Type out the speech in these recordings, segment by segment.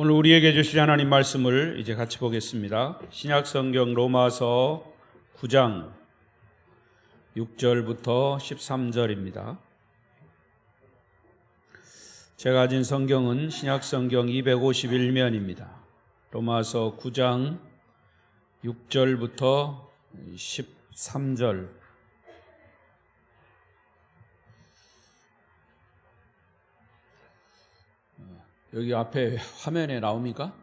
오늘 우리에게 주실 하나님 말씀을 이제 같이 보겠습니다. 신약성경 로마서 9장 6절부터 13절입니다. 제가 가진 성경은 신약성경 251면입니다. 로마서 9장 6절부터 13절. 여기 앞에 화면에 나옵니까?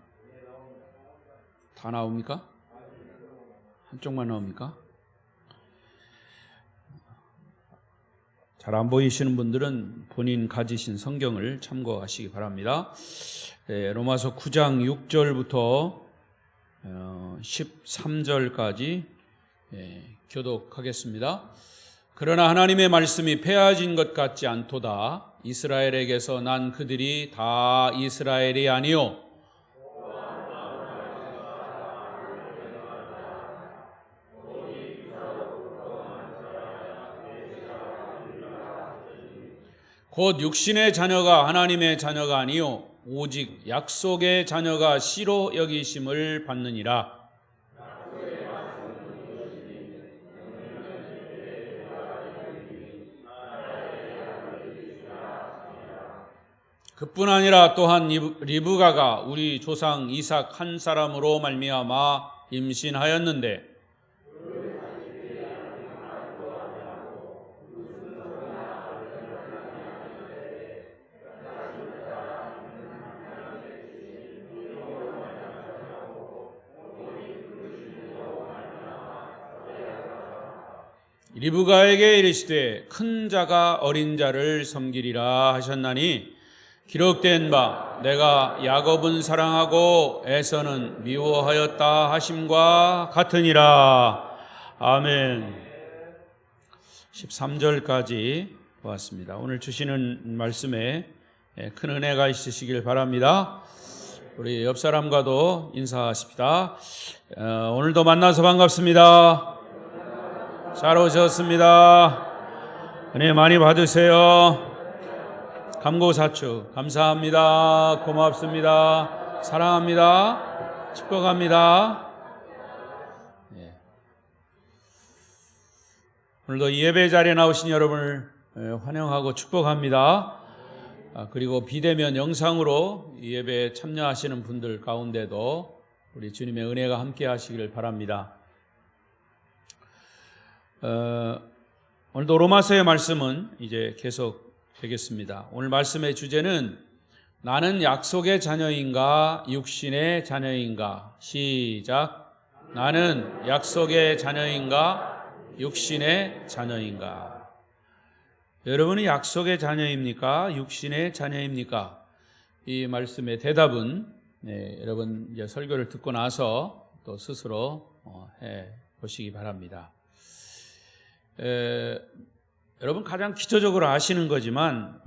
다 나옵니까? 한쪽만 나옵니까? 잘 안 보이시는 분들은 본인 가지신 성경을 참고하시기 바랍니다. 로마서 9장 6절부터 13절까지 교독하겠습니다. 그러나 하나님의 말씀이 폐하진 것 같지 않도다. 이스라엘에게서 난 그들이 다 이스라엘이 아니요 곧 육신의 자녀가 하나님의 자녀가 아니요 오직 약속의 자녀가 씨로 여기심을 받느니라. 그뿐 아니라 또한 리브가가 우리 조상 이삭 한 사람으로 말미암아 임신하였는데 리브가에게 이르시되 큰 자가 어린 자를 섬기리라 하셨나니 기록된 바 내가 야곱은 사랑하고 에서는 미워하였다 하심과 같으니라. 아멘. 13절까지 보았습니다. 오늘 주시는 말씀에 큰 은혜가 있으시길 바랍니다. 우리 옆 사람과도 인사하십시다. 오늘도 만나서 반갑습니다. 잘 오셨습니다. 은혜 많이 받으세요. 감고사축 감사합니다. 고맙습니다. 사랑합니다. 축복합니다. 오늘도 예배 자리에 나오신 여러분을 환영하고 축복합니다. 그리고 비대면 영상으로 예배에 참여하시는 분들 가운데도 우리 주님의 은혜가 함께 하시기를 바랍니다. 오늘도 로마서의 말씀은 이제 계속 되겠습니다. 오늘 말씀의 주제는 나는 약속의 자녀인가 육신의 자녀인가. 시작. 나는 약속의 자녀인가 육신의 자녀인가. 여러분은 약속의 자녀입니까? 육신의 자녀입니까? 이 말씀의 대답은 여러분 이제 설교를 듣고 나서 또 스스로 해 보시기 바랍니다. 여러분 가장 기초적으로 아시는 거지만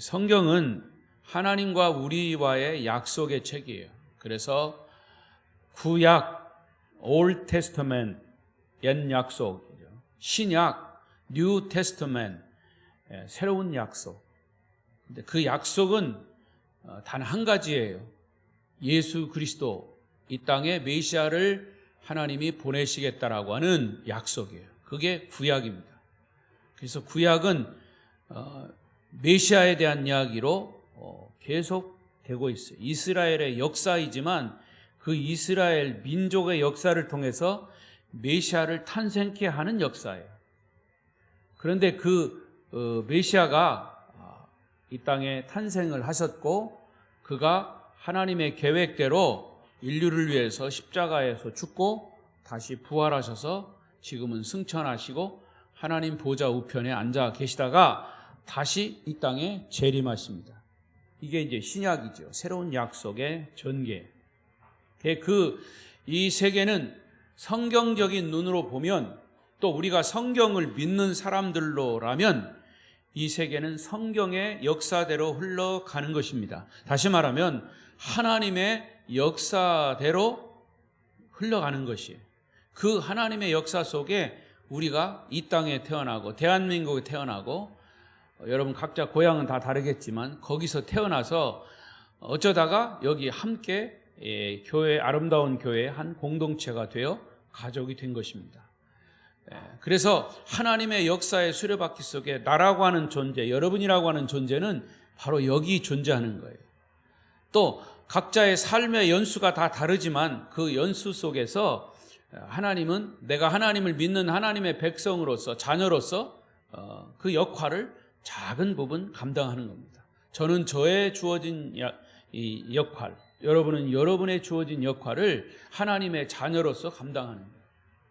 성경은 하나님과 우리와의 약속의 책이에요. 그래서 구약, Old Testament, 옛 약속, 신약, New Testament, 새로운 약속. 근데 그 약속은 단 한 가지예요. 예수 그리스도 이 땅에 메시아를 하나님이 보내시겠다라고 하는 약속이에요. 그게 구약입니다. 그래서 구약은 메시아에 대한 이야기로 계속 되고 있어요. 이스라엘의 역사이지만 그 이스라엘 민족의 역사를 통해서 메시아를 탄생케 하는 역사예요. 그런데 그 메시아가 이 땅에 탄생을 하셨고 그가 하나님의 계획대로 인류를 위해서 십자가에서 죽고 다시 부활하셔서 지금은 승천하시고 하나님 보좌 우편에 앉아 계시다가 다시 이 땅에 재림하십니다. 이게 이제 신약이죠. 새로운 약속의 전개. 이 세계는 성경적인 눈으로 보면 또 우리가 성경을 믿는 사람들로라면 이 세계는 성경의 역사대로 흘러가는 것입니다. 다시 말하면 하나님의 역사대로 흘러가는 것이에요. 그 하나님의 역사 속에 우리가 이 땅에 태어나고 대한민국에 태어나고 여러분 각자 고향은 다 다르겠지만 거기서 태어나서 어쩌다가 여기 함께 교회, 아름다운 교회의 한 공동체가 되어 가족이 된 것입니다. 그래서 하나님의 역사의 수레바퀴 속에 나라고 하는 존재, 여러분이라고 하는 존재는 바로 여기 존재하는 거예요. 또 각자의 삶의 연수가 다 다르지만 그 연수 속에서 하나님은 내가 하나님을 믿는 하나님의 백성으로서, 자녀로서 그 역할을 작은 부분 감당하는 겁니다. 저는 저의 주어진 이 역할, 여러분은 여러분의 주어진 역할을 하나님의 자녀로서 감당하는 거예요.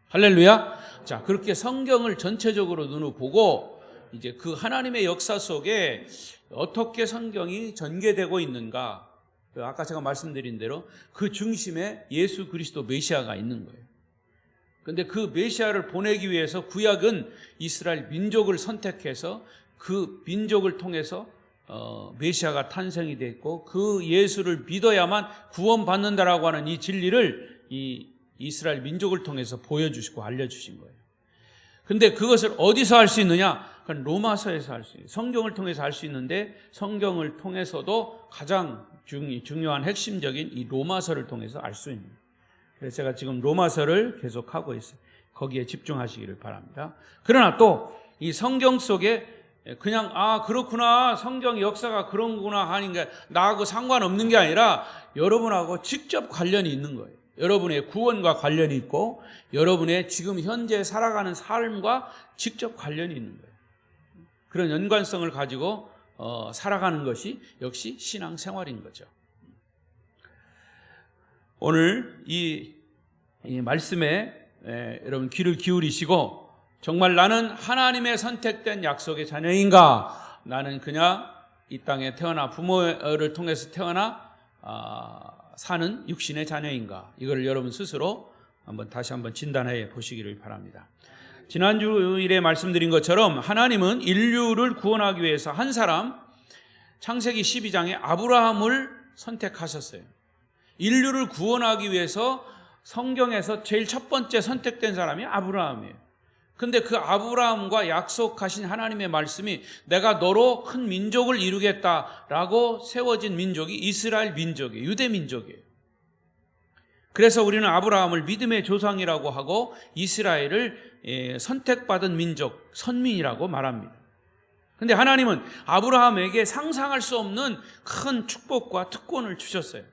할렐루야. 자, 그렇게 성경을 전체적으로 눈으로 보고 이제 그 하나님의 역사 속에 어떻게 성경이 전개되고 있는가, 아까 제가 말씀드린 대로 그 중심에 예수 그리스도 메시아가 있는 거예요. 그런데 그 메시아를 보내기 위해서 구약은 이스라엘 민족을 선택해서 그 민족을 통해서 메시아가 탄생이 됐고 그 예수를 믿어야만 구원받는다라고 하는 이 진리를 이 이스라엘 민족을 통해서 보여주시고 알려주신 거예요. 근데 그것을 어디서 할 수 있느냐? 그건 로마서에서 할 수 있어요. 성경을 통해서 할 수 있는데 성경을 통해서도 가장 중요한 핵심적인 이 로마서를 통해서 알 수 있는 거예요. 그래서 제가 지금 로마서를 계속하고 있어요. 거기에 집중하시기를 바랍니다. 그러나 또 이 성경 속에 그냥 그렇구나, 성경 역사가 그런구나 하는 게 나하고 상관없는 게 아니라 여러분하고 직접 관련이 있는 거예요. 여러분의 구원과 관련이 있고 여러분의 지금 현재 살아가는 삶과 직접 관련이 있는 거예요. 그런 연관성을 가지고 살아가는 것이 역시 신앙생활인 거죠. 오늘 이 말씀에 여러분 귀를 기울이시고 정말 나는 하나님의 선택된 약속의 자녀인가? 나는 그냥 이 땅에 태어나 부모를 통해서 태어나 사는 육신의 자녀인가? 이걸 여러분 스스로 다시 한번 진단해 보시기를 바랍니다. 지난주일에 말씀드린 것처럼 하나님은 인류를 구원하기 위해서 한 사람, 창세기 12장에 아브라함을 선택하셨어요. 인류를 구원하기 위해서 성경에서 제일 첫 번째 선택된 사람이 아브라함이에요. 근데 그 아브라함과 약속하신 하나님의 말씀이 내가 너로 큰 민족을 이루겠다라고 세워진 민족이 이스라엘 민족이에요. 유대 민족이에요. 그래서 우리는 아브라함을 믿음의 조상이라고 하고 이스라엘을 선택받은 민족, 선민이라고 말합니다. 근데 하나님은 아브라함에게 상상할 수 없는 큰 축복과 특권을 주셨어요.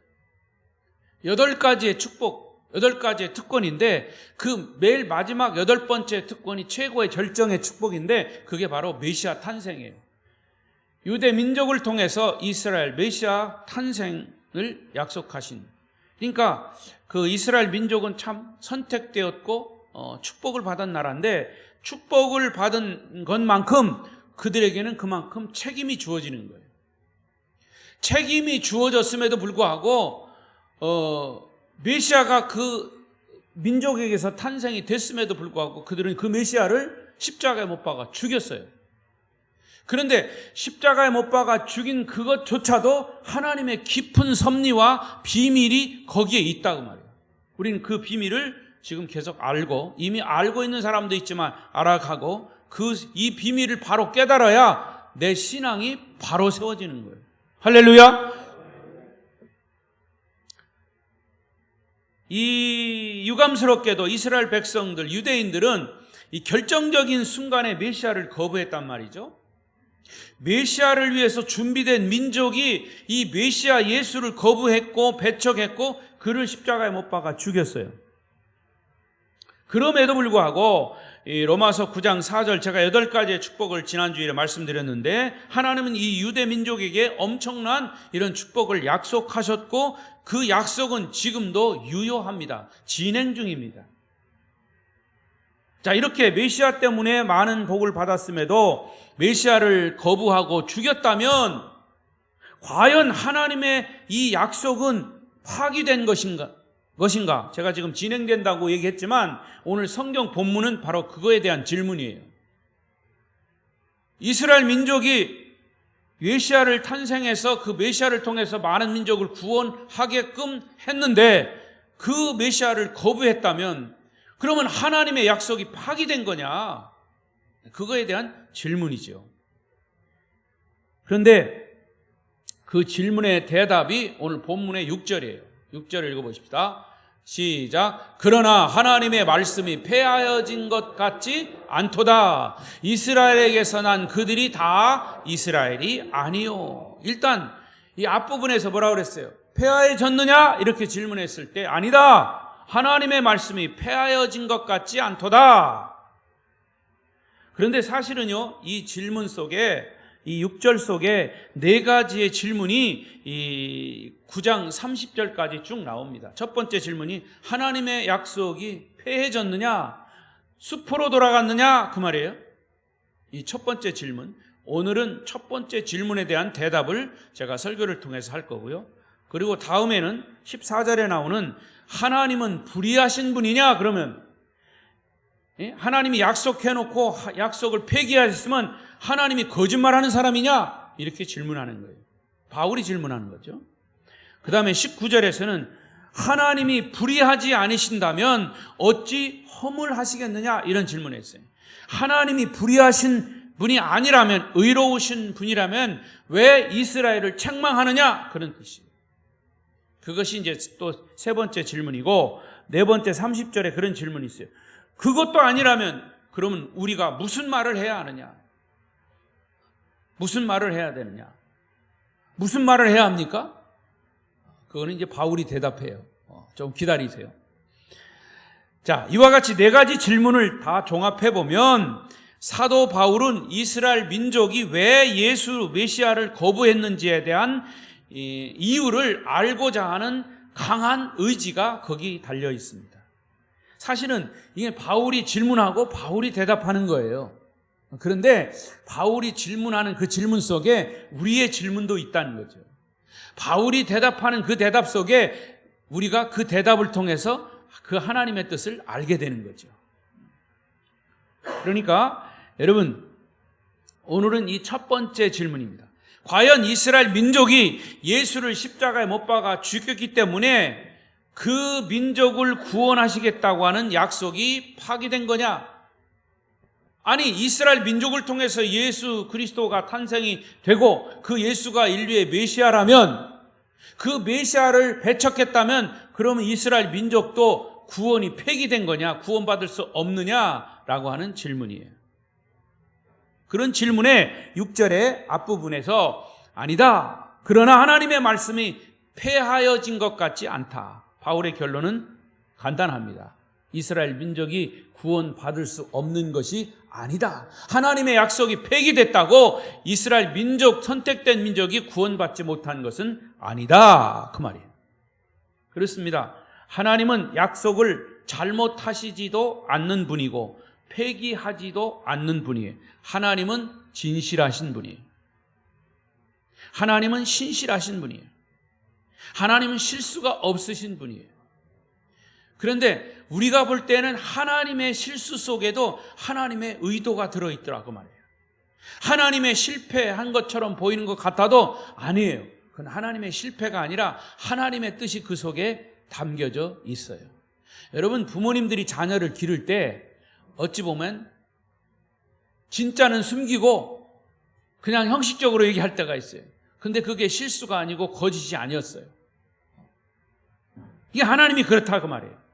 8가지의 축복, 8가지의 특권인데 그 매일 마지막 8번째 특권이 최고의 절정의 축복인데 그게 바로 메시아 탄생이에요. 유대 민족을 통해서 이스라엘 메시아 탄생을 약속하신, 그러니까 그 이스라엘 민족은 참 선택되었고 축복을 받은 나라인데 축복을 받은 것만큼 그들에게는 그만큼 책임이 주어지는 거예요. 책임이 주어졌음에도 불구하고 메시아가 그 민족에게서 탄생이 됐음에도 불구하고 그들은 그 메시아를 십자가에 못 박아 죽였어요. 그런데 십자가에 못 박아 죽인 그것조차도 하나님의 깊은 섭리와 비밀이 거기에 있다고 말이에요. 우리는 그 비밀을 지금 계속 알고, 이미 알고 있는 사람도 있지만 알아가고 이 비밀을 바로 깨달아야 내 신앙이 바로 세워지는 거예요. 할렐루야. 이 유감스럽게도 이스라엘 백성들, 유대인들은 이 결정적인 순간에 메시아를 거부했단 말이죠. 메시아를 위해서 준비된 민족이 이 메시아 예수를 거부했고 배척했고 그를 십자가에 못 박아 죽였어요. 그럼에도 불구하고 이 로마서 9장 4절, 제가 8가지의 축복을 지난주일에 말씀드렸는데 하나님은 이 유대 민족에게 엄청난 이런 축복을 약속하셨고 그 약속은 지금도 유효합니다. 진행 중입니다. 자, 이렇게 메시아 때문에 많은 복을 받았음에도 메시아를 거부하고 죽였다면 과연 하나님의 이 약속은 파기된 것인가? 제가 지금 진행된다고 얘기했지만 오늘 성경 본문은 바로 그거에 대한 질문이에요. 이스라엘 민족이 메시아를 탄생해서 그 메시아를 통해서 많은 민족을 구원하게끔 했는데 그 메시아를 거부했다면 그러면 하나님의 약속이 파기된 거냐? 그거에 대한 질문이죠. 그런데 그 질문의 대답이 오늘 본문의 6절이에요. 6절을 읽어보십시다. 시작. 그러나 하나님의 말씀이 폐하여진 것 같지 않도다. 이스라엘에게서 난 그들이 다 이스라엘이 아니요. 일단 이 앞부분에서 뭐라고 그랬어요? 폐하여졌느냐? 이렇게 질문했을 때 아니다. 하나님의 말씀이 폐하여진 것 같지 않도다. 그런데 사실은요, 이 질문 속에, 이 6절 속에 네 가지의 질문이 이 9장 30절까지 쭉 나옵니다. 첫 번째 질문이 하나님의 약속이 폐해졌느냐? 숲으로 돌아갔느냐? 그 말이에요. 이 첫 번째 질문. 오늘은 첫 번째 질문에 대한 대답을 제가 설교를 통해서 할 거고요. 그리고 다음에는 14절에 나오는 하나님은 불의하신 분이냐? 그러면 하나님이 약속해놓고 약속을 폐기하셨으면 하나님이 거짓말하는 사람이냐? 이렇게 질문하는 거예요. 바울이 질문하는 거죠. 그 다음에 19절에서는 하나님이 불의하지 않으신다면 어찌 허물하시겠느냐? 이런 질문을 했어요. 하나님이 불의하신 분이 아니라면, 의로우신 분이라면 왜 이스라엘을 책망하느냐? 그런 뜻이에요. 그것이 이제 또 세 번째 질문이고, 네 번째 30절에 그런 질문이 있어요. 그것도 아니라면 그러면 우리가 무슨 말을 해야 하느냐? 무슨 말을 해야 되느냐? 무슨 말을 해야 합니까? 그거는 이제 바울이 대답해요. 좀 기다리세요. 자, 이와 같이 네 가지 질문을 다 종합해 보면 사도 바울은 이스라엘 민족이 왜 예수 메시아를 거부했는지에 대한 이유를 알고자 하는 강한 의지가 거기 달려 있습니다. 사실은 이게 바울이 질문하고 바울이 대답하는 거예요. 그런데 바울이 질문하는 그 질문 속에 우리의 질문도 있다는 거죠. 바울이 대답하는 그 대답 속에 우리가 그 대답을 통해서 그 하나님의 뜻을 알게 되는 거죠. 그러니까 여러분, 오늘은 이 첫 번째 질문입니다. 과연 이스라엘 민족이 예수를 십자가에 못 박아 죽였기 때문에 그 민족을 구원하시겠다고 하는 약속이 파기된 거냐? 아니, 이스라엘 민족을 통해서 예수 그리스도가 탄생이 되고 그 예수가 인류의 메시아라면, 그 메시아를 배척했다면 그러면 이스라엘 민족도 구원이 폐기된 거냐? 구원받을 수 없느냐라고 하는 질문이에요. 그런 질문에 6절의 앞부분에서 아니다. 그러나 하나님의 말씀이 폐하여진 것 같지 않다. 바울의 결론은 간단합니다. 이스라엘 민족이 구원받을 수 없는 것이 아니다. 하나님의 약속이 폐기됐다고 이스라엘 민족, 선택된 민족이 구원받지 못한 것은 아니다. 그 말이에요. 그렇습니다. 하나님은 약속을 잘못하시지도 않는 분이고 폐기하지도 않는 분이에요. 하나님은 진실하신 분이에요. 하나님은 신실하신 분이에요. 하나님은 실수가 없으신 분이에요. 그런데 우리가 볼 때는 하나님의 실수 속에도 하나님의 의도가 들어있더라고 말이에요. 하나님의 실패한 것처럼 보이는 것 같아도 아니에요. 그건 하나님의 실패가 아니라 하나님의 뜻이 그 속에 담겨져 있어요. 여러분, 부모님들이 자녀를 기를 때 어찌 보면 진짜는 숨기고 그냥 형식적으로 얘기할 때가 있어요. 근데 그게 실수가 아니고 거짓이 아니었어요. 이게 하나님이 그렇다고 말이에요.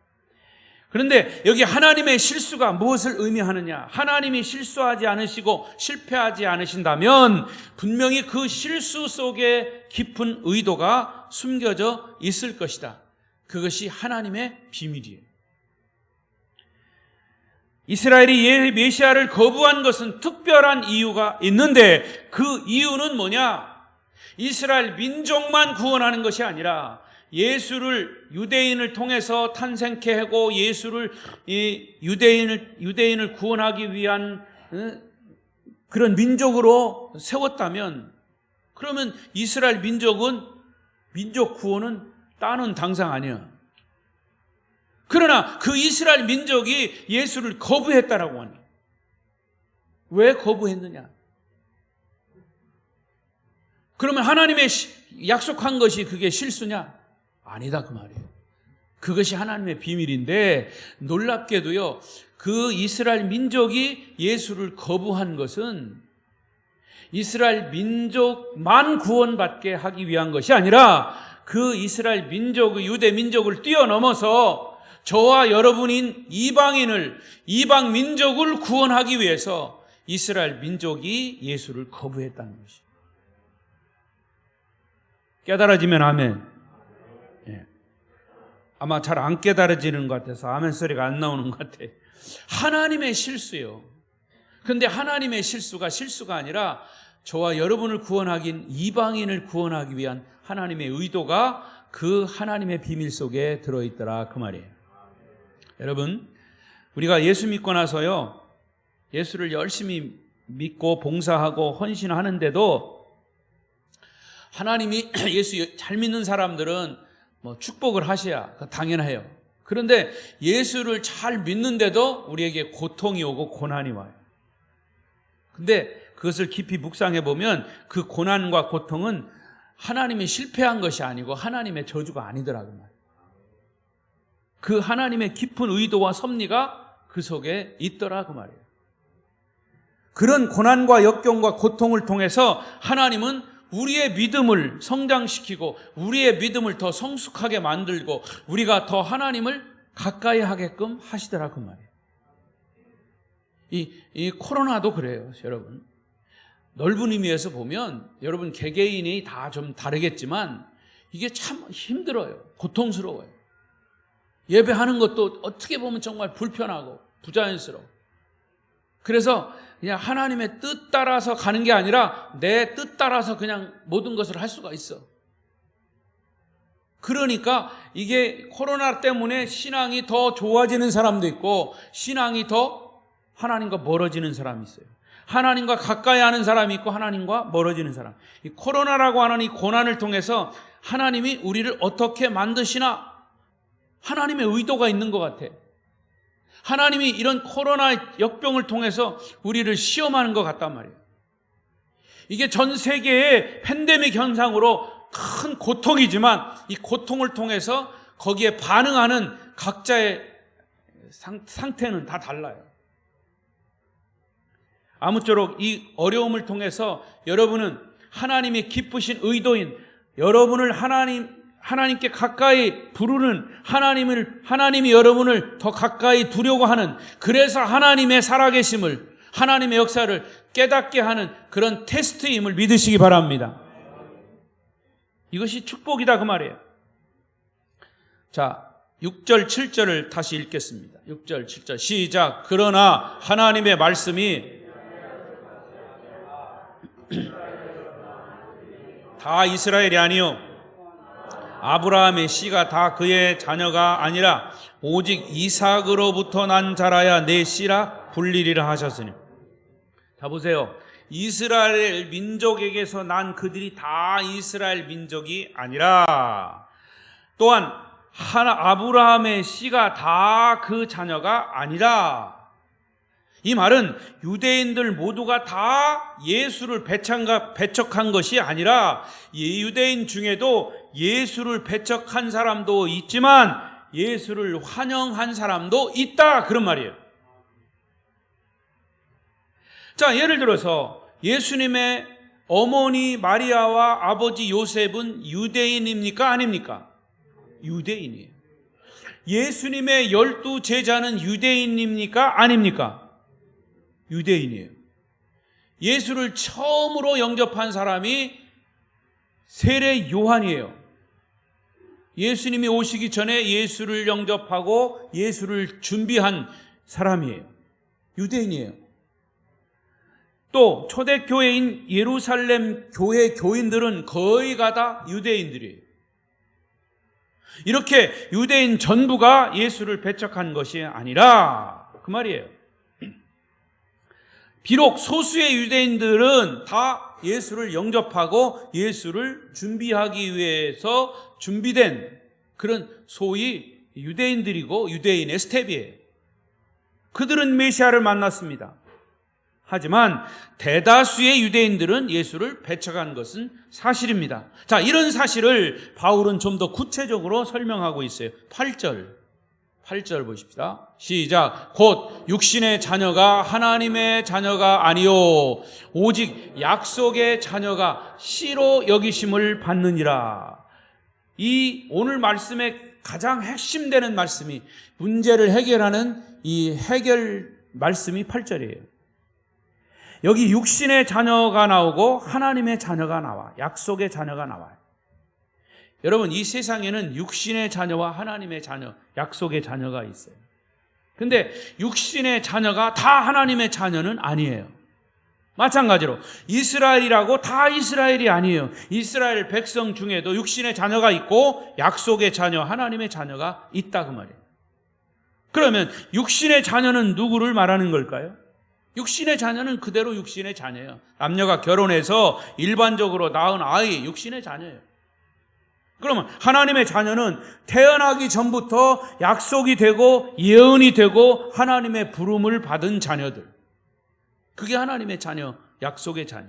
그런데 여기 하나님의 실수가 무엇을 의미하느냐? 하나님이 실수하지 않으시고 실패하지 않으신다면 분명히 그 실수 속에 깊은 의도가 숨겨져 있을 것이다. 그것이 하나님의 비밀이에요. 이스라엘이 메시아를 거부한 것은 특별한 이유가 있는데 그 이유는 뭐냐? 이스라엘 민족만 구원하는 것이 아니라 예수를 유대인을 통해서 탄생케 하고 예수를 유대인을 구원하기 위한 그런 민족으로 세웠다면, 그러면 이스라엘 민족 구원은 따는 당상 아니야. 그러나 그 이스라엘 민족이 예수를 거부했다라고 하니, 왜 거부했느냐? 그러면 하나님의 약속한 것이 그게 실수냐? 아니다 그 말이에요. 그것이 하나님의 비밀인데, 놀랍게도요, 그 이스라엘 민족이 예수를 거부한 것은 이스라엘 민족만 구원받게 하기 위한 것이 아니라 그 이스라엘 민족, 유대 민족을 뛰어넘어서 저와 여러분인 이방 민족을 구원하기 위해서 이스라엘 민족이 예수를 거부했다는 것이죠. 깨달아지면 아멘. 예. 아마 잘 안 깨달아지는 것 같아서 아멘 소리가 안 나오는 것 같아요. 하나님의 실수요. 그런데 하나님의 실수가 아니라 저와 여러분을 구원하긴 이방인을 구원하기 위한 하나님의 의도가 그 하나님의 비밀 속에 들어있더라 그 말이에요. 여러분, 우리가 예수 믿고 나서요, 예수를 열심히 믿고 봉사하고 헌신하는데도 하나님이 예수 잘 믿는 사람들은 뭐 축복을 하셔야 당연해요. 그런데 예수를 잘 믿는데도 우리에게 고통이 오고 고난이 와요. 근데 그것을 깊이 묵상해 보면 그 고난과 고통은 하나님이 실패한 것이 아니고 하나님의 저주가 아니더라고요. 그 하나님의 깊은 의도와 섭리가 그 속에 있더라 그 말이에요. 그런 고난과 역경과 고통을 통해서 하나님은 우리의 믿음을 성장시키고 우리의 믿음을 더 성숙하게 만들고 우리가 더 하나님을 가까이 하게끔 하시더라 그 말이에요. 이 코로나도 그래요, 여러분. 넓은 의미에서 보면 여러분 개개인이 다 좀 다르겠지만 이게 참 힘들어요. 고통스러워요. 예배하는 것도 어떻게 보면 정말 불편하고 부자연스러워. 그래서 그냥 하나님의 뜻 따라서 가는 게 아니라 내 뜻 따라서 그냥 모든 것을 할 수가 있어. 그러니까 이게 코로나 때문에 신앙이 더 좋아지는 사람도 있고 신앙이 더 하나님과 멀어지는 사람이 있어요. 하나님과 가까이 하는 사람이 있고 하나님과 멀어지는 사람. 이 코로나라고 하는 이 고난을 통해서 하나님이 우리를 어떻게 만드시나 하나님의 의도가 있는 것 같아. 하나님이 이런 코로나 역병을 통해서 우리를 시험하는 것 같단 말이에요. 이게 전 세계의 팬데믹 현상으로 큰 고통이지만 이 고통을 통해서 거기에 반응하는 각자의 상태는 다 달라요. 아무쪼록 이 어려움을 통해서 여러분은 하나님의 기쁘신 의도인 여러분을 하나님께 가까이 부르는 하나님이 여러분을 더 가까이 두려고 하는, 그래서 하나님의 살아계심을, 하나님의 역사를 깨닫게 하는 그런 테스트임을 믿으시기 바랍니다. 이것이 축복이다 그 말이에요. 자, 6절 7절을 다시 읽겠습니다. 6절 7절 시작. 그러나 하나님의 말씀이 다 이스라엘이 아니요 아브라함의 씨가 다 그의 자녀가 아니라 오직 이삭으로부터 난 자라야 내 씨라 불리리라 하셨으니. 자 보세요. 이스라엘 민족에게서 난 그들이 다 이스라엘 민족이 아니라 또한 아브라함의 씨가 다 그 자녀가 아니라, 이 말은 유대인들 모두가 다 예수를 배척한 것이 아니라 유대인 중에도 예수를 배척한 사람도 있지만 예수를 환영한 사람도 있다 그런 말이에요. 자, 예를 들어서 예수님의 어머니 마리아와 아버지 요셉은 유대인입니까? 아닙니까? 유대인이에요. 예수님의 12 제자는 유대인입니까? 아닙니까? 유대인이에요. 예수를 처음으로 영접한 사람이 세례 요한이에요. 예수님이 오시기 전에 예수를 영접하고 예수를 준비한 사람이에요. 유대인이에요. 또 초대교회인 예루살렘 교회 교인들은 거의가 다 유대인들이에요. 이렇게 유대인 전부가 예수를 배척한 것이 아니라 그 말이에요. 비록 소수의 유대인들은 다 예수를 영접하고 예수를 준비하기 위해서 준비된 그런 소위 유대인들이고 유대인의 스텝이에요. 그들은 메시아를 만났습니다. 하지만 대다수의 유대인들은 예수를 배척한 것은 사실입니다. 자, 이런 사실을 바울은 좀 더 구체적으로 설명하고 있어요. 8절 8절 보십시다. 시작. 곧 육신의 자녀가 하나님의 자녀가 아니요 오직 약속의 자녀가 씨로 여기심을 받느니라. 이 오늘 말씀의 가장 핵심되는 말씀이, 문제를 해결하는 이 해결 말씀이 8절이에요. 여기 육신의 자녀가 나오고 하나님의 자녀가 나와, 약속의 자녀가 나와요. 여러분, 이 세상에는 육신의 자녀와 하나님의 자녀, 약속의 자녀가 있어요. 근데 육신의 자녀가 다 하나님의 자녀는 아니에요. 마찬가지로 이스라엘이라고 다 이스라엘이 아니에요. 이스라엘 백성 중에도 육신의 자녀가 있고 약속의 자녀, 하나님의 자녀가 있다 그 말이에요. 그러면 육신의 자녀는 누구를 말하는 걸까요? 육신의 자녀는 그대로 육신의 자녀예요. 남녀가 결혼해서 일반적으로 낳은 아이, 육신의 자녀예요. 그러면 하나님의 자녀는 태어나기 전부터 약속이 되고 예언이 되고 하나님의 부름을 받은 자녀들, 그게 하나님의 자녀, 약속의 자녀.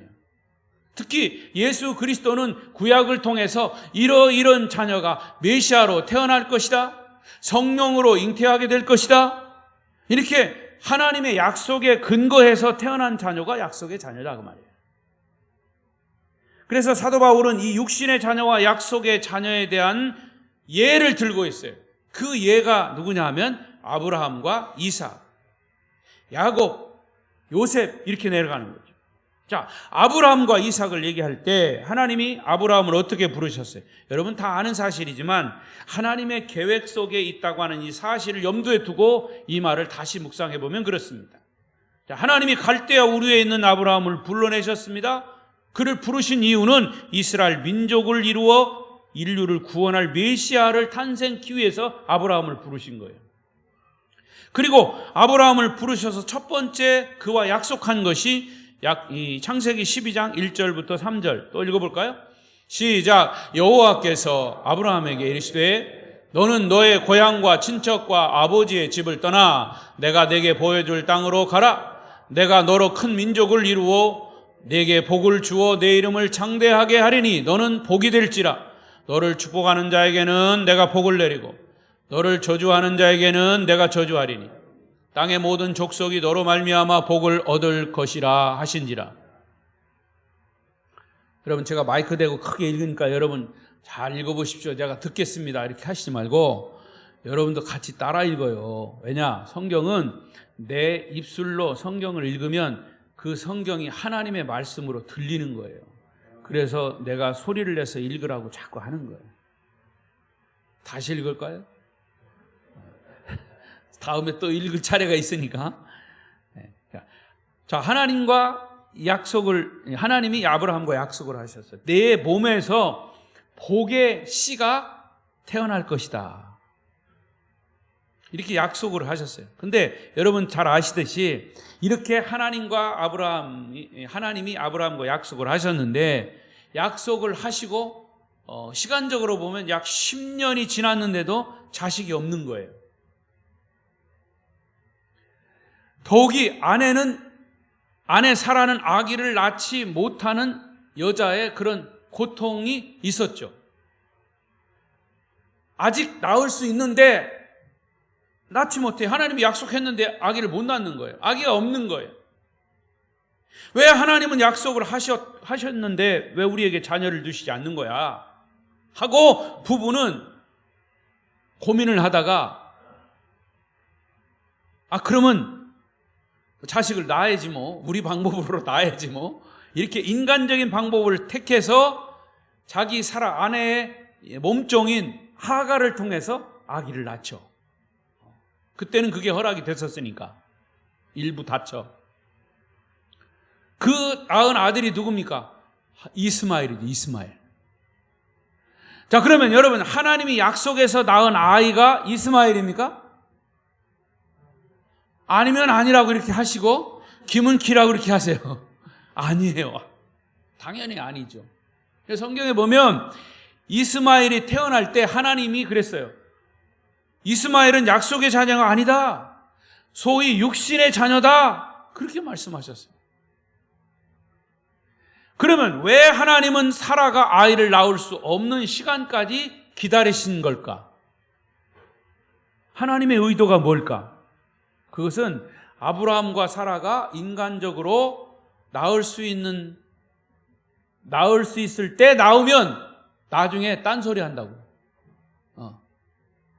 특히 예수 그리스도는 구약을 통해서 이런 자녀가 메시아로 태어날 것이다, 성령으로 잉태하게 될 것이다, 이렇게 하나님의 약속에 근거해서 태어난 자녀가 약속의 자녀다 그 말이에요. 그래서 사도 바울은 이 육신의 자녀와 약속의 자녀에 대한 예를 들고 있어요. 그 예가 누구냐 하면 아브라함과 이삭, 야곱, 요셉, 이렇게 내려가는 거죠. 자, 아브라함과 이삭을 얘기할 때 하나님이 아브라함을 어떻게 부르셨어요? 여러분 다 아는 사실이지만 하나님의 계획 속에 있다고 하는 이 사실을 염두에 두고 이 말을 다시 묵상해 보면 그렇습니다. 자, 하나님이 갈대아 우르에 있는 아브라함을 불러내셨습니다. 그를 부르신 이유는 이스라엘 민족을 이루어 인류를 구원할 메시아를 탄생케 위해서 아브라함을 부르신 거예요. 그리고 아브라함을 부르셔서 첫 번째 그와 약속한 것이 이 창세기 12장 1절부터 3절 또 읽어볼까요? 시작. 여호와께서 아브라함에게 이르시되 너는 너의 고향과 친척과 아버지의 집을 떠나 내가 내게 보여줄 땅으로 가라. 내가 너로 큰 민족을 이루어 내게 복을 주어 내 이름을 장대하게 하리니 너는 복이 될지라. 너를 축복하는 자에게는 내가 복을 내리고 너를 저주하는 자에게는 내가 저주하리니 땅의 모든 족속이 너로 말미암아 복을 얻을 것이라 하신지라. 여러분, 제가 마이크 대고 크게 읽으니까 여러분 잘 읽어보십시오. 제가 듣겠습니다 이렇게 하시지 말고 여러분도 같이 따라 읽어요. 왜냐? 성경은 내 입술로 성경을 읽으면 그 성경이 하나님의 말씀으로 들리는 거예요. 그래서 내가 소리를 내서 읽으라고 자꾸 하는 거예요. 다시 읽을까요? 다음에 또 읽을 차례가 있으니까. 자, 하나님이 아브라함과 약속을 하셨어요. 내 몸에서 복의 씨가 태어날 것이다, 이렇게 약속을 하셨어요. 근데 여러분 잘 아시듯이 이렇게 하나님이 아브라함과 약속을 하셨는데, 약속을 하시고 시간적으로 보면 약 10년이 지났는데도 자식이 없는 거예요. 더욱이 아내 사라는 아기를 낳지 못하는 여자의 그런 고통이 있었죠. 아직 낳을 수 있는데 낳지 못해. 하나님이 약속했는데 아기를 못 낳는 거예요. 아기가 없는 거예요. 왜 하나님은 약속을 하셨는데 왜 우리에게 자녀를 주시지 않는 거야? 하고 부부는 고민을 하다가 그러면 자식을 낳아야지 뭐, 우리 방법으로 낳아야지 뭐, 이렇게 인간적인 방법을 택해서 자기 사라 아내의 몸종인 하가를 통해서 아기를 낳죠. 그때는 그게 허락이 됐었으니까. 일부 다쳐. 그 낳은 아들이 누굽니까? 이스마엘이죠. 이스마엘. 자, 그러면 여러분, 하나님이 약속해서 낳은 아이가 이스마엘입니까? 아니면 아니라고 이렇게 하시고 김은 키라고 이렇게 하세요. 아니에요. 당연히 아니죠. 성경에 보면 이스마엘이 태어날 때 하나님이 그랬어요. 이스마엘은 약속의 자녀가 아니다, 소위 육신의 자녀다, 그렇게 말씀하셨어요. 그러면 왜 하나님은 사라가 아이를 낳을 수 없는 시간까지 기다리신 걸까? 하나님의 의도가 뭘까? 그것은 아브라함과 사라가 인간적으로 낳을 수 있을 때 낳으면 나중에 딴소리 한다고.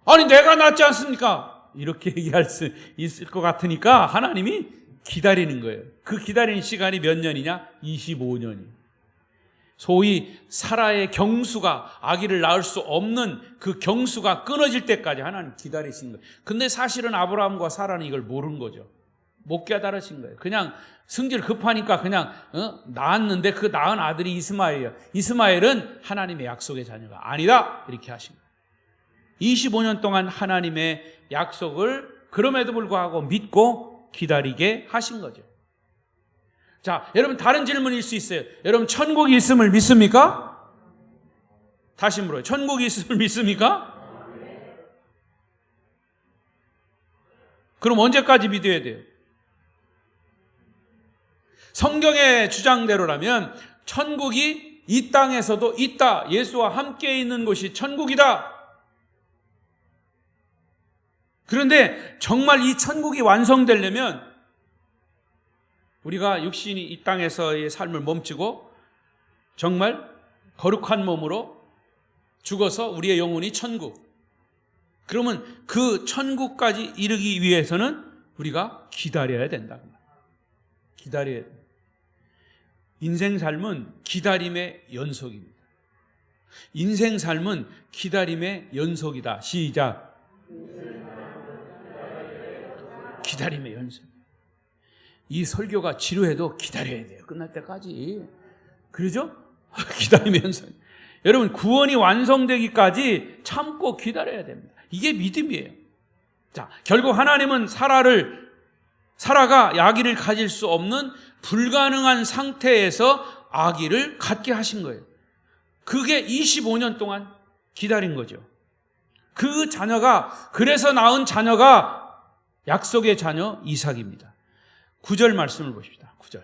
아니 내가 낳지 않습니까? 이렇게 얘기할 수 있을 것 같으니까 하나님이 기다리는 거예요. 그 기다리는 시간이 몇 년이냐? 25년이. 소위 사라의 경수가, 아기를 낳을 수 없는 그 경수가 끊어질 때까지 하나님 기다리신 거예요. 근데 사실은 아브라함과 사라는 이걸 모르는 거죠. 못 깨달으신 거예요. 그냥 성질 급하니까 그냥 낳았는데 그 낳은 아들이 이스마엘이에요. 이스마엘은 하나님의 약속의 자녀가 아니다, 이렇게 하신 거예요. 25년 동안 하나님의 약속을 그럼에도 불구하고 믿고 기다리게 하신 거죠. 자, 여러분 다른 질문일 수 있어요. 여러분 천국이 있음을 믿습니까? 다시 물어요. 천국이 있음을 믿습니까? 그럼 언제까지 믿어야 돼요? 성경의 주장대로라면 천국이 이 땅에서도 있다. 예수와 함께 있는 곳이 천국이다. 그런데 정말 이 천국이 완성되려면 우리가 육신이 이 땅에서의 삶을 멈추고 정말 거룩한 몸으로 죽어서 우리의 영혼이 천국. 그러면 그 천국까지 이르기 위해서는 우리가 기다려야 된다. 기다려야 돼. 인생 삶은 기다림의 연속입니다. 인생 삶은 기다림의 연속이다. 시작. 기다림의 연속. 이 설교가 지루해도 기다려야 돼요. 끝날 때까지. 그러죠? 기다림의 연속. 여러분 구원이 완성되기까지 참고 기다려야 됩니다. 이게 믿음이에요. 자, 결국 하나님은 사라가 아기를 가질 수 없는 불가능한 상태에서 아기를 갖게 하신 거예요. 그게 25년 동안 기다린 거죠. 그 자녀가, 그래서 낳은 자녀가 약속의 자녀 이삭입니다. 9절 말씀을 보십시다. 9절.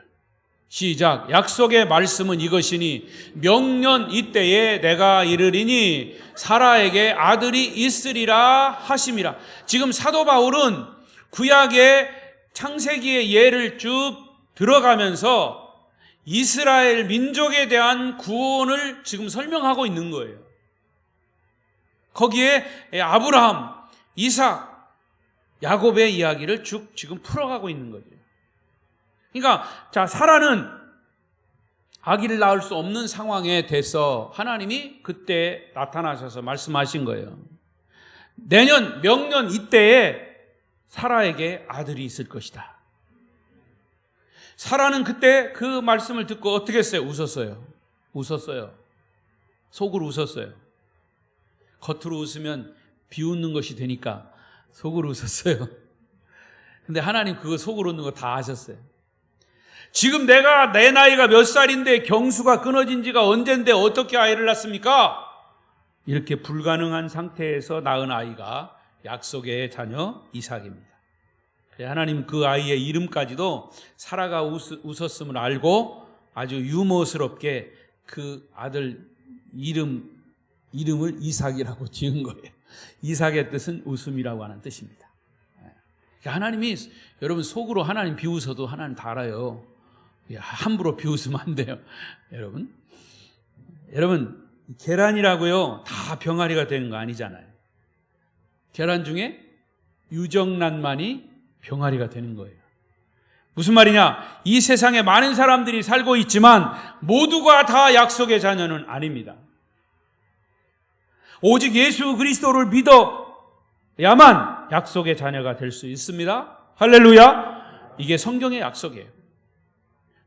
시작. 약속의 말씀은 이것이니 명년 이때에 내가 이르리니 사라에게 아들이 있으리라 하심이라. 지금 사도 바울은 구약의 창세기의 예를 쭉 들어가면서 이스라엘 민족에 대한 구원을 지금 설명하고 있는 거예요. 거기에 아브라함, 이삭, 야곱의 이야기를 쭉 지금 풀어가고 있는 거죠. 그러니까 자, 사라는 아기를 낳을 수 없는 상황에 대해서 하나님이 그때 나타나셔서 말씀하신 거예요. 내년 명년 이때에 사라에게 아들이 있을 것이다. 사라는 그때 그 말씀을 듣고 어떻게 했어요? 웃었어요. 속으로 웃었어요. 겉으로 웃으면 비웃는 것이 되니까 속으로 웃었어요. 근데 하나님 그거 속으로 웃는 거 다 아셨어요. 지금 내 나이가 몇 살인데 경수가 끊어진 지가 언젠데 어떻게 아이를 낳습니까? 이렇게 불가능한 상태에서 낳은 아이가 약속의 자녀 이삭입니다. 하나님 그 아이의 이름까지도 사라가 웃었음을 알고 아주 유머스럽게 그 아들 이름을 이삭이라고 지은 거예요. 이삭의 뜻은 웃음이라고 하는 뜻입니다. 하나님이 여러분 속으로 하나님 비웃어도 하나님 다 알아요. 함부로 비웃으면 안 돼요. 여러분 계란이라고요 다 병아리가 되는 거 아니잖아요. 계란 중에 유정란만이 병아리가 되는 거예요. 무슨 말이냐? 이 세상에 많은 사람들이 살고 있지만 모두가 다 약속의 자녀는 아닙니다. 오직 예수 그리스도를 믿어야만 약속의 자녀가 될 수 있습니다. 할렐루야! 이게 성경의 약속이에요.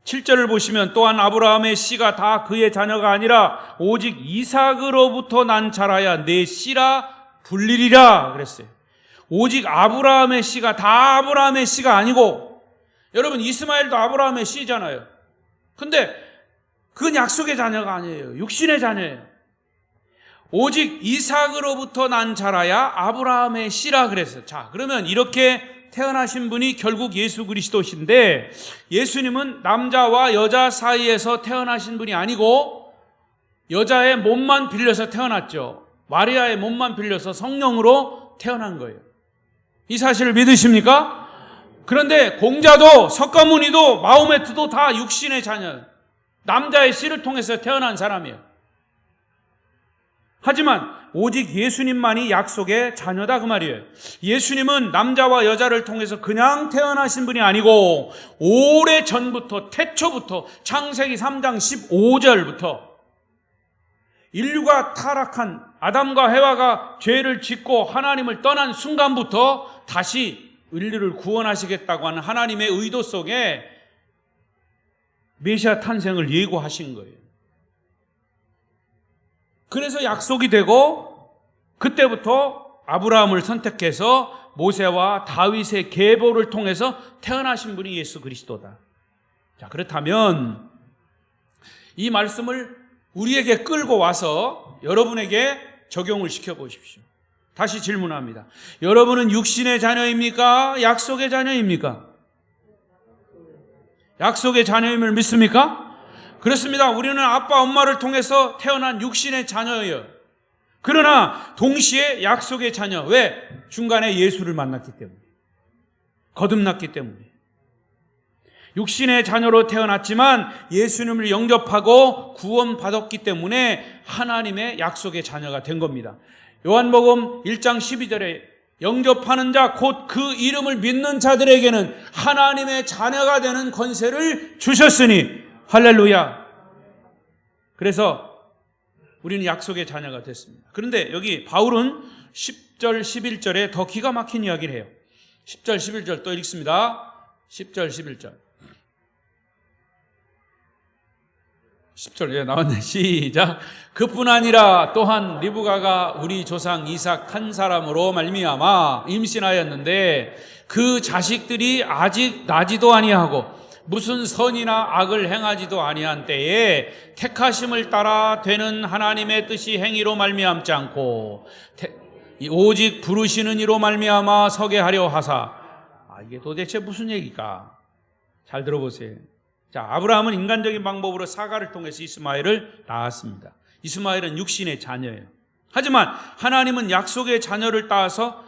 7절을 보시면 또한 아브라함의 씨가 다 그의 자녀가 아니라 오직 이삭으로부터 난 자라야 내 씨라 불리리라 그랬어요. 오직 아브라함의 씨가 다 아브라함의 씨가 아니고, 여러분 이스마엘도 아브라함의 씨잖아요. 근데 그건 약속의 자녀가 아니에요. 육신의 자녀예요. 오직 이삭으로부터 난 자라야 아브라함의 씨라 그랬어요. 자, 그러면 이렇게 태어나신 분이 결국 예수 그리스도신데, 예수님은 남자와 여자 사이에서 태어나신 분이 아니고 여자의 몸만 빌려서 태어났죠. 마리아의 몸만 빌려서 성령으로 태어난 거예요. 이 사실을 믿으십니까? 그런데 공자도 석가모니도 마호메트도 다 육신의 자녀, 남자의 씨를 통해서 태어난 사람이에요. 하지만 오직 예수님만이 약속의 자녀다 그 말이에요. 예수님은 남자와 여자를 통해서 그냥 태어나신 분이 아니고 오래전부터, 태초부터, 창세기 3장 15절부터 인류가 타락한 아담과 해와가 죄를 짓고 하나님을 떠난 순간부터 다시 인류를 구원하시겠다고 하는 하나님의 의도 속에 메시아 탄생을 예고하신 거예요. 그래서 약속이 되고 그때부터 아브라함을 선택해서 모세와 다윗의 계보를 통해서 태어나신 분이 예수 그리스도다. 자, 그렇다면 이 말씀을 우리에게 끌고 와서 여러분에게 적용을 시켜보십시오. 다시 질문합니다. 여러분은 육신의 자녀입니까? 약속의 자녀입니까? 약속의 자녀임을 믿습니까? 그렇습니다. 우리는 아빠, 엄마를 통해서 태어난 육신의 자녀예요. 그러나 동시에 약속의 자녀. 왜? 중간에 예수를 만났기 때문에. 거듭났기 때문에. 육신의 자녀로 태어났지만 예수님을 영접하고 구원받았기 때문에 하나님의 약속의 자녀가 된 겁니다. 요한복음 1장 12절에 영접하는 자 곧 그 이름을 믿는 자들에게는 하나님의 자녀가 되는 권세를 주셨으니 할렐루야. 그래서 우리는 약속의 자녀가 됐습니다. 그런데 여기 바울은 10절 11절에 더 기가 막힌 이야기를 해요. 10절 11절 또 읽습니다. 10절 11절 10절 나왔네. 시작. 그뿐 아니라 또한 리브가가 우리 조상 이삭 한 사람으로 말미암아 임신하였는데 그 자식들이 아직 나지도 아니하고 무슨 선이나 악을 행하지도 아니한 때에 택하심을 따라 되는 하나님의 뜻이 행위로 말미암지 않고 오직 부르시는 이로 말미암아 서게 하려 하사. 이게 도대체 무슨 얘기일까? 잘 들어보세요. 자, 아브라함은 인간적인 방법으로 사가를 통해서 이스마엘을 낳았습니다. 이스마엘은 육신의 자녀예요. 하지만 하나님은 약속의 자녀를 따라서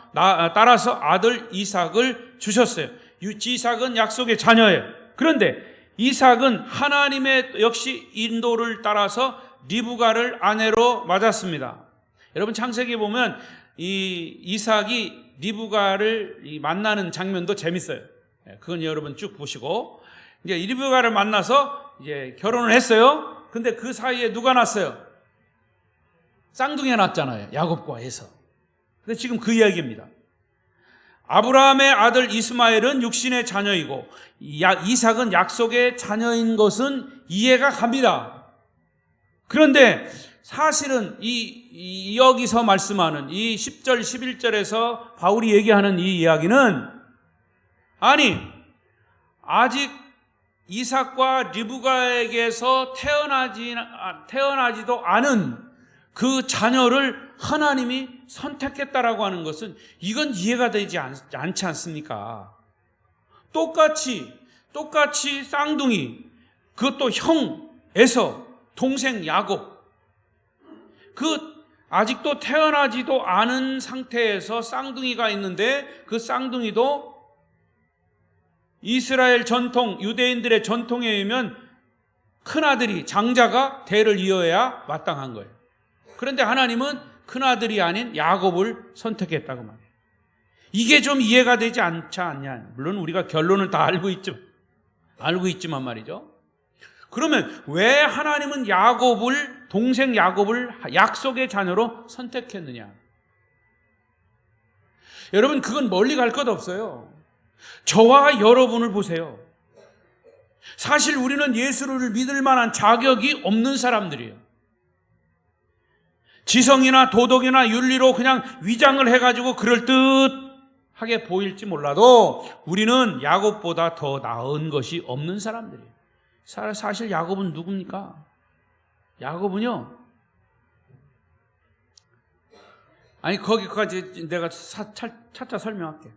아들 이삭을 주셨어요. 이삭은 약속의 자녀예요. 그런데 이삭은 하나님의 역시 인도를 따라서 리브가를 아내로 맞았습니다. 여러분 창세기 보면 이 이삭이 리브가를 만나는 장면도 재밌어요. 그건 여러분 쭉 보시고 이제 리브가를 만나서 이제 결혼을 했어요. 근데 그 사이에 누가 났어요? 쌍둥이가 났잖아요. 야곱과 에서. 근데 지금 그 이야기입니다. 아브라함의 아들 이스마엘은 육신의 자녀이고 이삭은 약속의 자녀인 것은 이해가 갑니다. 그런데 사실은 여기서 말씀하는 이 10절 11절에서 바울이 얘기하는 이 이야기는 아직 이삭과 리브가에게서 태어나지도 않은 그 자녀를 하나님이 선택했다라고 하는 것은 이건 이해가 되지 않지 않습니까? 똑같이 쌍둥이, 그것도 형 에서, 동생 야곱, 아직도 태어나지도 않은 상태에서 쌍둥이가 있는데 그 쌍둥이도 이스라엘 전통, 유대인들의 전통에 의하면 큰아들이, 장자가 대를 이어야 마땅한 거예요. 그런데 하나님은 큰아들이 아닌 야곱을 선택했다고 말해요. 이게 좀 이해가 되지 않지 않냐. 물론 우리가 결론을 다 알고 있지만 말이죠. 그러면 왜 하나님은 동생 야곱을 약속의 자녀로 선택했느냐? 여러분, 그건 멀리 갈 것 없어요. 저와 여러분을 보세요. 사실 우리는 예수를 믿을 만한 자격이 없는 사람들이에요. 지성이나 도덕이나 윤리로 그냥 위장을 해가지고 그럴듯하게 보일지 몰라도 우리는 야곱보다 더 나은 것이 없는 사람들이에요. 사실 야곱은 누굽니까? 야곱은요, 거기까지 내가 차차 설명할게.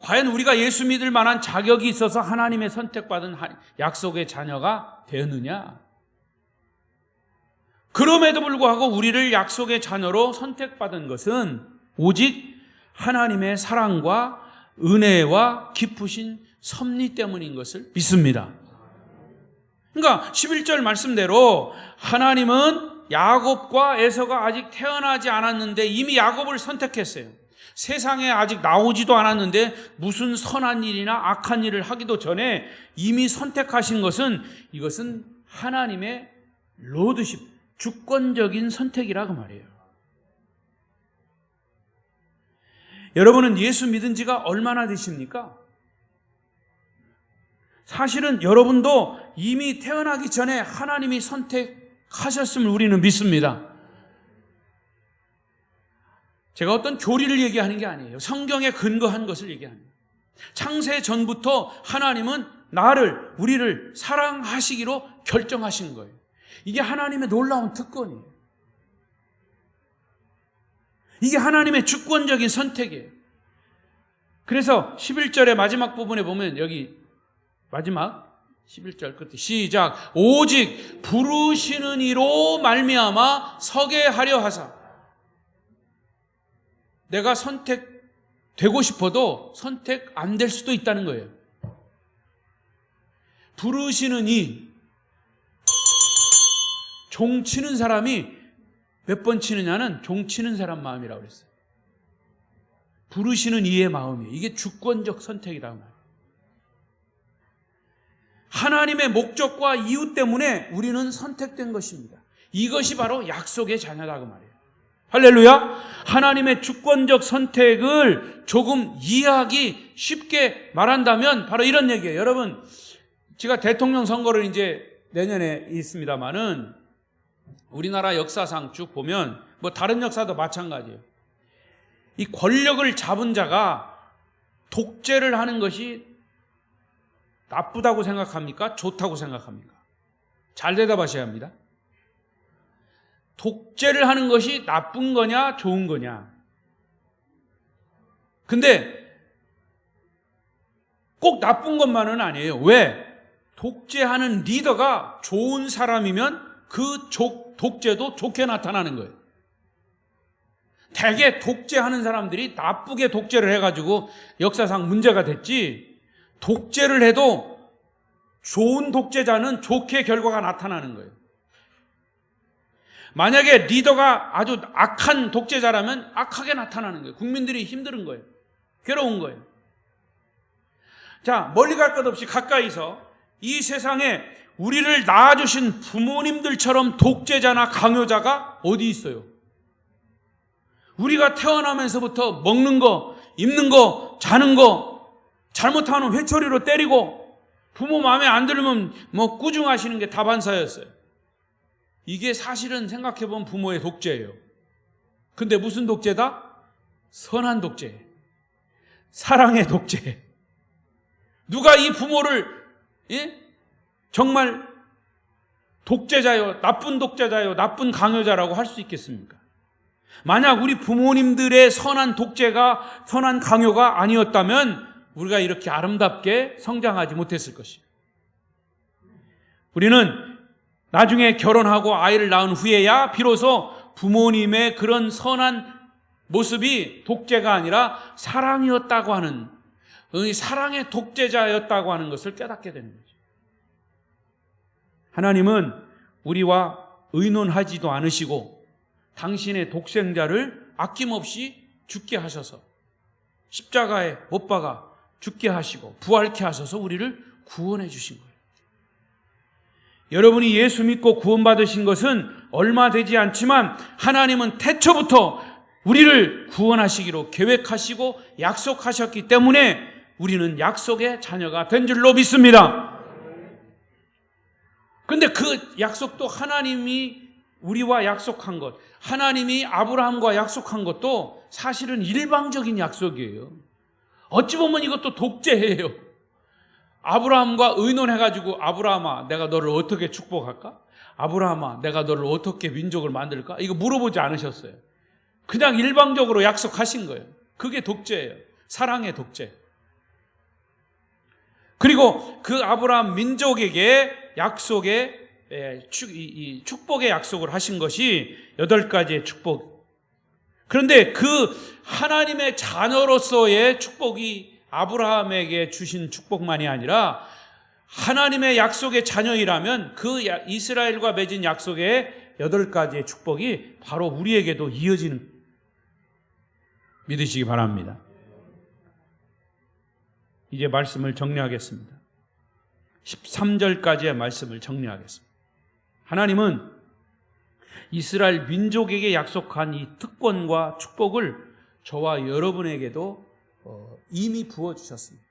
과연 우리가 예수 믿을 만한 자격이 있어서 하나님의 선택받은 약속의 자녀가 되었느냐? 그럼에도 불구하고 우리를 약속의 자녀로 선택받은 것은 오직 하나님의 사랑과 은혜와 깊으신 섭리 때문인 것을 믿습니다. 그러니까 11절 말씀대로 하나님은 야곱과 에서가 아직 태어나지 않았는데 이미 야곱을 선택했어요. 세상에 아직 나오지도 않았는데 무슨 선한 일이나 악한 일을 하기도 전에 이미 선택하신 것은, 이것은 하나님의 로드십, 주권적인 선택이라고 말해요. 여러분은 예수 믿은 지가 얼마나 되십니까? 사실은 여러분도 이미 태어나기 전에 하나님이 선택하셨음을 우리는 믿습니다. 제가 어떤 교리를 얘기하는 게 아니에요. 성경에 근거한 것을 얘기하는 거예요. 창세 전부터 하나님은 우리를 사랑하시기로 결정하신 거예요. 이게 하나님의 놀라운 특권이에요. 이게 하나님의 주권적인 선택이에요. 그래서 11절의 마지막 부분에 보면, 여기 마지막 11절 끝에 시작. 오직 부르시는 이로 말미암아 서게 하려 하사. 내가 선택되고 싶어도 선택 안 될 수도 있다는 거예요. 부르시는 이, 종 치는 사람이 몇 번 치느냐는 종 치는 사람 마음이라고 그랬어요. 부르시는 이의 마음이에요. 이게 주권적 선택이라고 말해요. 하나님의 목적과 이유 때문에 우리는 선택된 것입니다. 이것이 바로 약속의 자녀라고 말해요. 할렐루야! 하나님의 주권적 선택을 조금 이해하기 쉽게 말한다면 바로 이런 얘기예요. 여러분, 제가 대통령 선거를 이제 내년에 있습니다만은 우리나라 역사상 쭉 보면, 뭐 다른 역사도 마찬가지예요. 이 권력을 잡은 자가 독재를 하는 것이 나쁘다고 생각합니까? 좋다고 생각합니까? 잘 대답하셔야 합니다. 독재를 하는 것이 나쁜 거냐, 좋은 거냐? 근데 꼭 나쁜 것만은 아니에요. 왜? 독재하는 리더가 좋은 사람이면 그 독재도 좋게 나타나는 거예요. 대개 독재하는 사람들이 나쁘게 독재를 해가지고 역사상 문제가 됐지, 독재를 해도 좋은 독재자는 좋게 결과가 나타나는 거예요. 만약에 리더가 아주 악한 독재자라면 악하게 나타나는 거예요. 국민들이 힘든 거예요. 괴로운 거예요. 자, 멀리 갈 것 없이 가까이서 이 세상에 우리를 낳아주신 부모님들처럼 독재자나 강요자가 어디 있어요? 우리가 태어나면서부터 먹는 거, 입는 거, 자는 거, 잘못하면 회초리로 때리고, 부모 마음에 안 들으면 뭐 꾸중하시는 게 다반사였어요. 이게 사실은 생각해보면 부모의 독재예요. 근데 무슨 독재다? 선한 독재, 사랑의 독재. 누가 이 부모를 정말 독재자요, 나쁜 독재자요, 나쁜 강요자라고 할 수 있겠습니까? 만약 우리 부모님들의 선한 독재가, 선한 강요가 아니었다면 우리가 이렇게 아름답게 성장하지 못했을 것이에요. 우리는 나중에 결혼하고 아이를 낳은 후에야 비로소 부모님의 그런 선한 모습이 독재가 아니라 사랑이었다고 하는, 사랑의 독재자였다고 하는 것을 깨닫게 되는 거죠. 하나님은 우리와 의논하지도 않으시고 당신의 독생자를 아낌없이 죽게 하셔서, 십자가에 못 박아 죽게 하시고 부활케 하셔서 우리를 구원해 주신 거예요. 여러분이 예수 믿고 구원받으신 것은 얼마 되지 않지만 하나님은 태초부터 우리를 구원하시기로 계획하시고 약속하셨기 때문에 우리는 약속의 자녀가 된 줄로 믿습니다. 그런데 그 약속도 하나님이 우리와 약속한 것, 하나님이 아브라함과 약속한 것도 사실은 일방적인 약속이에요. 어찌 보면 이것도 독재예요. 아브라함과 의논해가지고, 아브라함아, 내가 너를 어떻게 축복할까? 아브라함아, 내가 너를 어떻게 민족을 만들까? 이거 물어보지 않으셨어요. 그냥 일방적으로 약속하신 거예요. 그게 독재예요. 사랑의 독재. 그리고 그 아브라함 민족에게 약속의 축복의 약속을 하신 것이 8가지의 축복. 그런데 그 하나님의 자녀로서의 축복이 아브라함에게 주신 축복만이 아니라 하나님의 약속의 자녀이라면 그 이스라엘과 맺은 약속의 8가지의 축복이 바로 우리에게도 이어지는, 믿으시기 바랍니다. 이제 말씀을 정리하겠습니다. 13절까지의 말씀을 정리하겠습니다. 하나님은 이스라엘 민족에게 약속한 이 특권과 축복을 저와 여러분에게도 이미 부어주셨습니다.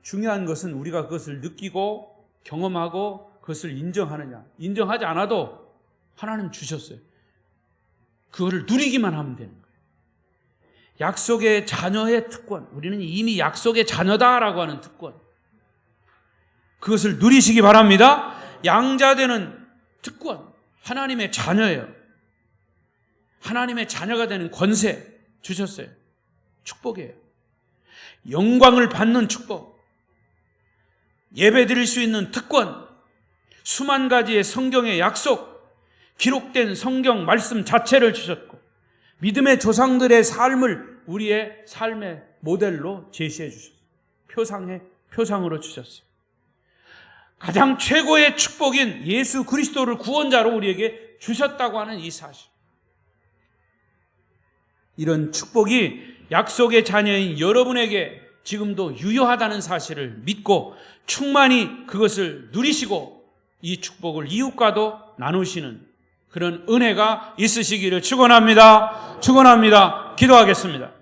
중요한 것은 우리가 그것을 느끼고 경험하고 그것을 인정하느냐. 인정하지 않아도 하나님 주셨어요. 그거를 누리기만 하면 되는 거예요. 약속의 자녀의 특권, 우리는 이미 약속의 자녀다라고 하는 특권, 그것을 누리시기 바랍니다. 양자되는 특권, 하나님의 자녀예요. 하나님의 자녀가 되는 권세 주셨어요. 축복이에요. 영광을 받는 축복, 예배 드릴 수 있는 특권, 수만 가지의 성경의 약속, 기록된 성경 말씀 자체를 주셨고, 믿음의 조상들의 삶을 우리의 삶의 모델로 제시해 주셨어요. 표상으로 주셨어요. 가장 최고의 축복인 예수 그리스도를 구원자로 우리에게 주셨다고 하는 이 사실, 이런 축복이 약속의 자녀인 여러분에게 지금도 유효하다는 사실을 믿고 충만히 그것을 누리시고 이 축복을 이웃과도 나누시는 그런 은혜가 있으시기를 축원합니다. 기도하겠습니다.